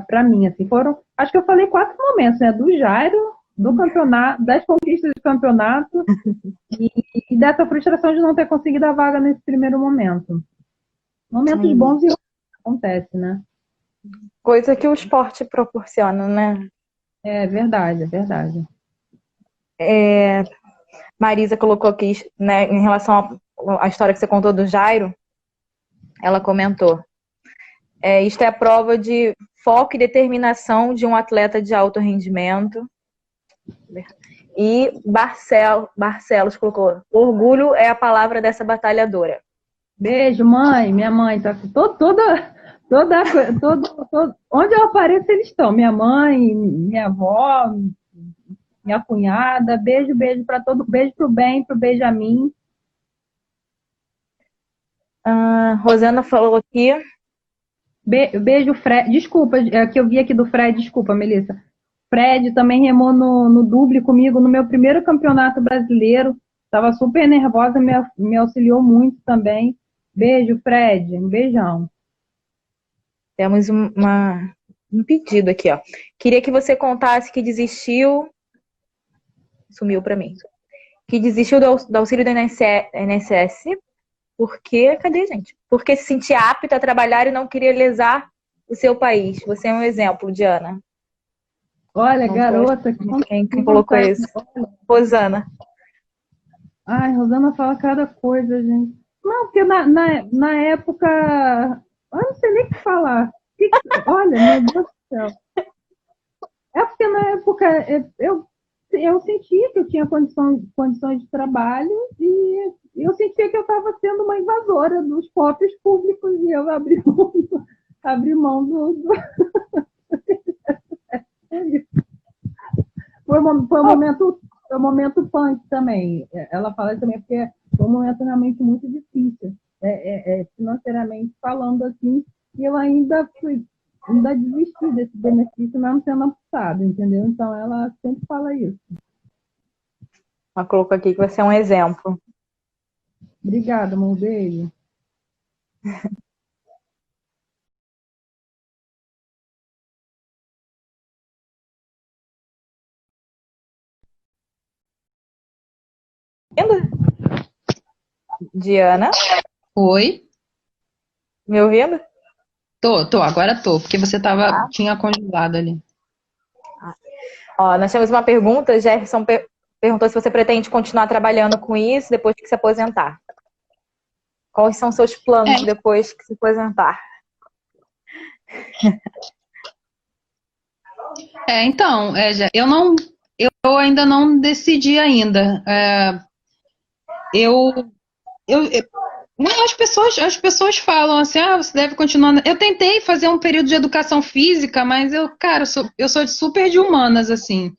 para mim, assim. Acho que eu falei 4 momentos, né? Do Jairo, do campeonato, das conquistas do campeonato e dessa frustração de não ter conseguido a vaga nesse primeiro momento. Momentos bons e ruins acontece, né? coisa que o esporte proporciona, né? É verdade, é verdade. Marisa colocou aqui, né, em relação à história que você contou do Jairo, ela comentou. Isto é a prova de foco e determinação de um atleta de alto rendimento. E Barcelos colocou: orgulho é a palavra dessa batalhadora. Beijo, mãe. Minha mãe tá onde eu apareço eles estão. Minha mãe, minha avó, minha cunhada. Beijo, beijo para todo. Beijo pro Ben, pro Benjamin. Rosana falou aqui. Beijo, Fred. Desculpa, que eu vi aqui do Fred. Desculpa, Melissa. Fred também remou no double comigo no meu primeiro campeonato brasileiro. Estava super nervosa, me auxiliou muito também. Beijo, Fred. Um beijão. Temos um pedido aqui, ó. Queria que você contasse que desistiu. Sumiu para mim. Que desistiu do auxílio do INSS. Porque, cadê, gente? Porque se sentia apta a trabalhar e não queria lesar o seu país. Você é um exemplo, Diana. Olha, garota. Quem colocou isso? Rosana. Ai, Rosana fala cada coisa, gente. Não, porque na época. Eu não sei nem o que falar. Olha, meu Deus do céu. É porque na época eu sentia que eu tinha condições de trabalho e eu sentia que eu estava sendo uma invasora dos próprios públicos e eu abri mão do. Foi um momento punk também. Ela fala também porque foi um momento realmente muito difícil, financeiramente falando assim, e eu ainda desisti desse benefício mesmo sendo amputado, entendeu? Então ela sempre fala isso. Ela colocou aqui que vai ser um exemplo. Obrigada, amor. Beijo. Diana? Oi? Me ouvindo? Agora tô, porque você tinha congelado ali. Ó, nós temos uma pergunta, Jefferson perguntou se você pretende continuar trabalhando com isso depois que se aposentar. Quais são seus planos depois que se aposentar? Então, eu ainda não decidi ainda. As pessoas falam assim, você deve continuar. Eu tentei fazer um período de educação física, mas cara, eu sou super de humanas, assim.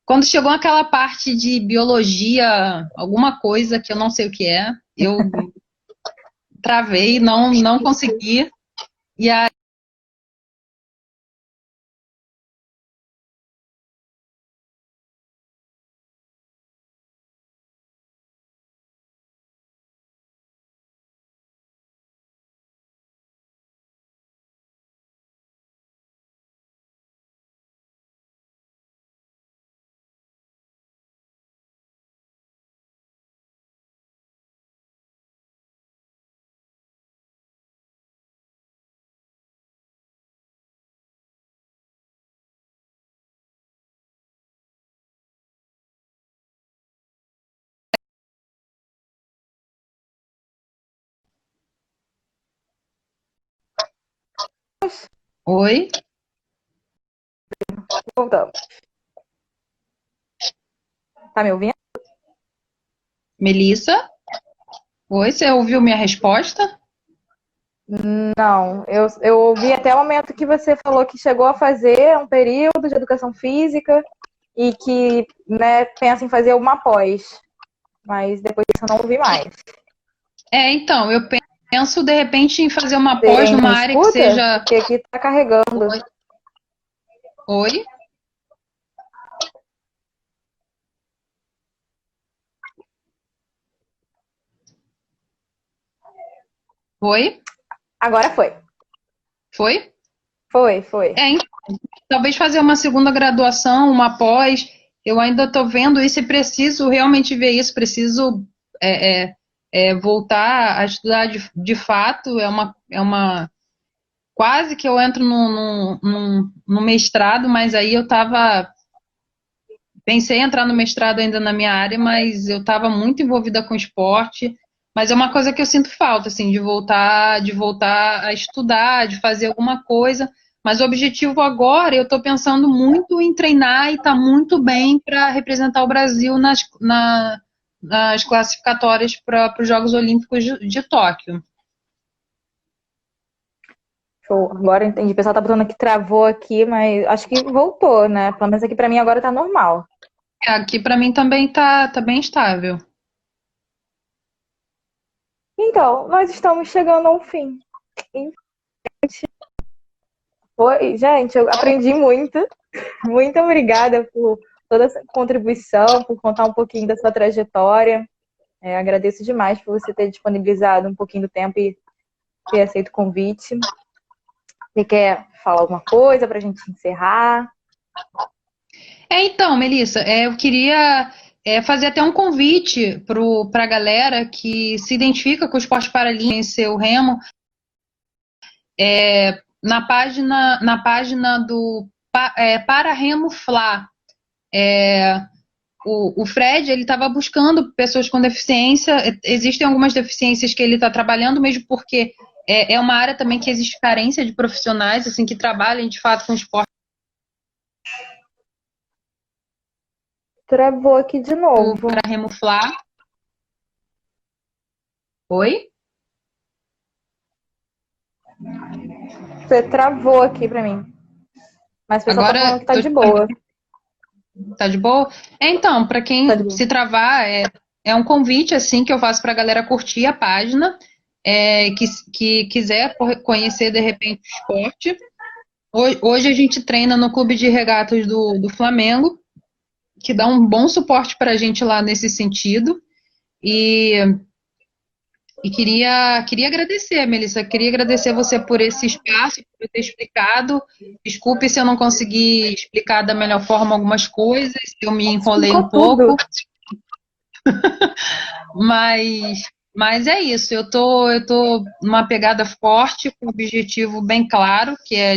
Quando chegou aquela parte de biologia, alguma coisa que eu não sei o que é, eu travei, não consegui. E aí, oi, Voltamos. Tá me ouvindo? Melissa? Oi, você ouviu minha resposta? Não, eu ouvi até o momento que você falou que chegou a fazer um período de educação física e que, né, pensa em fazer uma pós. Mas depois disso eu não ouvi mais. Então, eu penso de repente em fazer uma Você pós ainda numa me área que escuta? seja. Porque aqui tá carregando. Oi? Oi? Agora foi. Foi? Foi. Então, talvez fazer uma segunda graduação, uma pós. Eu ainda estou vendo isso e preciso realmente ver isso. Preciso voltar a estudar de fato. Quase que eu entro no mestrado, mas aí pensei em entrar no mestrado ainda na minha área, mas eu estava muito envolvida com esporte. Mas é uma coisa que eu sinto falta, assim, de voltar a estudar, de fazer alguma coisa. Mas o objetivo agora, eu estou pensando muito em treinar e estar muito bem para representar o Brasil nas classificatórias para os Jogos Olímpicos de Tóquio. Show. Agora eu entendi. O pessoal tá botando que travou aqui, mas acho que voltou, né? Pelo menos aqui pra mim agora tá normal. Aqui para mim também tá bem estável. Então, nós estamos chegando ao fim. Foi, gente, eu aprendi muito. Muito obrigada por toda essa contribuição, por contar um pouquinho da sua trajetória. Agradeço demais por você ter disponibilizado um pouquinho do tempo e ter aceito o convite. Você quer falar alguma coisa para a gente encerrar? Então, Melissa, eu queria fazer até um convite para a galera que se identifica com o esporte paralímpico, o remo, na página do Para Remo Fla. O Fred, ele estava buscando pessoas com deficiência. Existem algumas deficiências que ele está trabalhando, mesmo porque é uma área também que existe carência de profissionais assim que trabalhem de fato com esporte. Travou aqui de novo. Para Remo Fla. Oi? Você travou aqui para mim. Mas o pessoal tá falando que tá de boa. Tá de boa? Então, para quem se travar, é um convite assim que eu faço para a galera curtir a página, que quiser conhecer de repente o esporte. Hoje a gente treina no Clube de Regatas do Flamengo, que dá um bom suporte para a gente lá nesse sentido. E queria agradecer, Melissa, queria agradecer você por esse espaço, por ter explicado. Desculpe se eu não consegui explicar da melhor forma algumas coisas, se eu me enrolei um pouco. Mas Mas é isso, eu tô numa pegada forte, com um objetivo bem claro, que é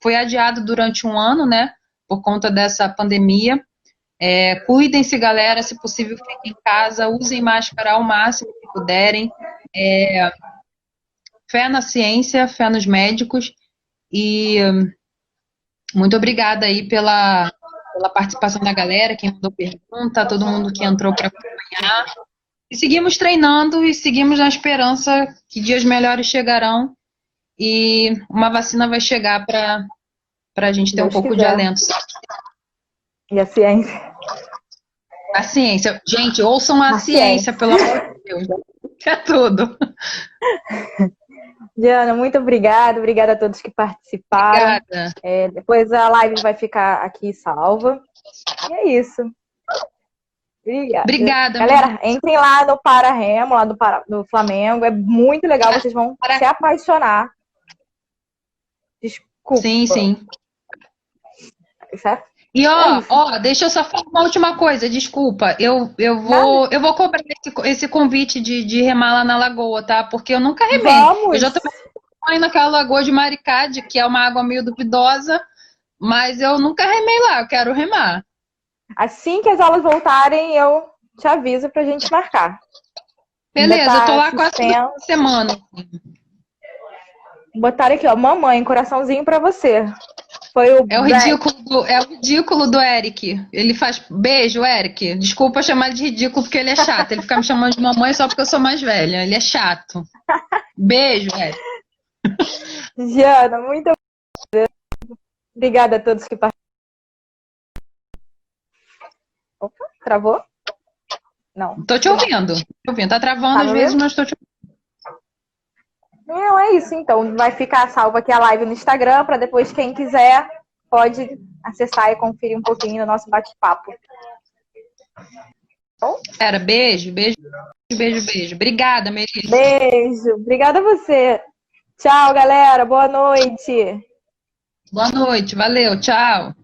foi adiado durante um ano, né, por conta dessa pandemia. Cuidem-se, galera, se possível, fiquem em casa, usem máscara ao máximo que puderem. Fé na ciência, fé nos médicos e muito obrigada aí pela participação da galera, quem mandou pergunta, todo mundo que entrou para acompanhar. E seguimos treinando e seguimos na esperança que dias melhores chegarão e uma vacina vai chegar para a gente ter um Deus pouco de quiser. alento. E a ciência? A ciência. Gente, ouçam a ciência, pelo amor de Deus. É tudo. Diana, muito obrigada. Obrigada a todos que participaram. Obrigada. Depois a live vai ficar aqui salva. E é isso. Obrigada. Obrigada. Galera, entrem lá no Para Remo, lá do Flamengo. É muito legal, vocês vão se apaixonar. Desculpa. Sim. Certo? E deixa eu só falar uma última coisa, desculpa. Eu vou cobrar esse convite de remar lá na lagoa, tá? Porque eu nunca remei. Vamos. Eu já tô indo naquela lagoa de Maricade, que é uma água meio duvidosa, mas eu nunca remei lá, eu quero remar. Assim que as aulas voltarem, eu te aviso pra gente marcar. Beleza, eu tô lá quase toda semana. Botaram aqui, ó, mamãe, coraçãozinho pra você. Foi É o ridículo do Eric. Ele faz beijo, Eric. Desculpa chamar ele de ridículo porque ele é chato. Ele fica me chamando de mamãe só porque eu sou mais velha. Ele é chato. Beijo, Eric. Diana, muito obrigada a todos que participaram. Opa, travou? Não. Tô te ouvindo. Tá travando às vezes, mas tô te ouvindo. Não, é isso, então. Vai ficar salva aqui a live no Instagram, para depois quem quiser pode acessar e conferir um pouquinho do nosso bate-papo. Bom? Beijo. Obrigada, Melissa. Beijo. Obrigada a você. Tchau, galera. Boa noite. Boa noite. Valeu. Tchau.